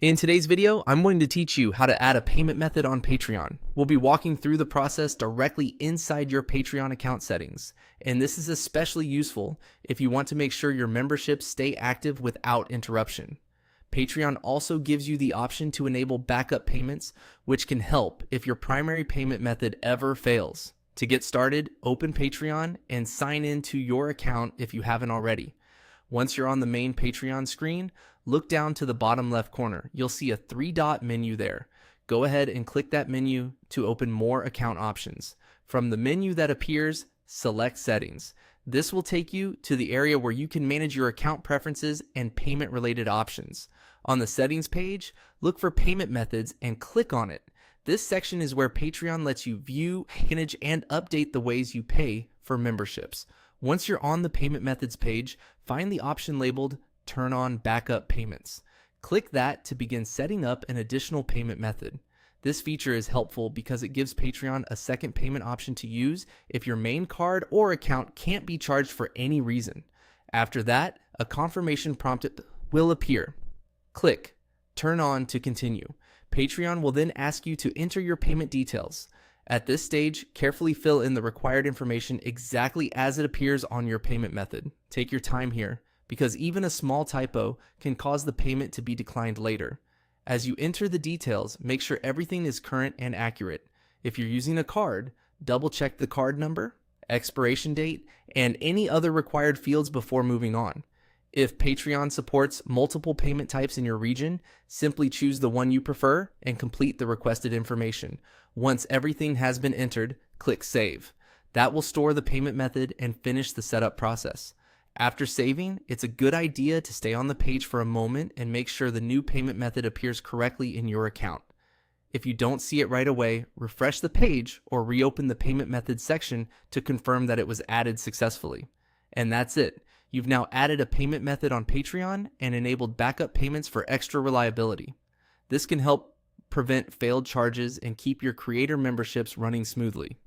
In today's video, I'm going to teach you how to add a payment method on Patreon. We'll be walking through the process directly inside your Patreon account settings, and this is especially useful if you want to make sure your memberships stay active without interruption. Patreon also gives you the option to enable backup payments, which can help if your primary payment method ever fails. To get started, open Patreon and sign in to your account if you haven't already. Once you're on the main Patreon screen, look down to the bottom left corner. You'll see a three-dot menu there. Go ahead and click that menu to open more account options. From the menu that appears, select Settings. This will take you to the area where you can manage your account preferences and payment-related options. On the Settings page, look for Payment Methods and click on it. This section is where Patreon lets you view, manage, and update the ways you pay for memberships. Once you're on the Payment Methods page, find the option labeled Turn on Backup Payments. Click that to begin setting up an additional payment method. This feature is helpful because it gives Patreon a second payment option to use if your main card or account can't be charged for any reason. After that, a confirmation prompt will appear. Click Turn on to continue. Patreon will then ask you to enter your payment details. At this stage, carefully fill in the required information exactly as it appears on your payment method. Take your time here, because even a small typo can cause the payment to be declined later. As you enter the details, make sure everything is current and accurate. If you're using a card, double check the card number, expiration date, and any other required fields before moving on. If Patreon supports multiple payment types in your region, simply choose the one you prefer and complete the requested information. Once everything has been entered, click Save. That will store the payment method and finish the setup process. After saving, it's a good idea to stay on the page for a moment and make sure the new payment method appears correctly in your account. If you don't see it right away, refresh the page or reopen the payment method section to confirm that it was added successfully. And that's it. You've now added a payment method on Patreon and enabled backup payments for extra reliability. This can help prevent failed charges and keep your creator memberships running smoothly.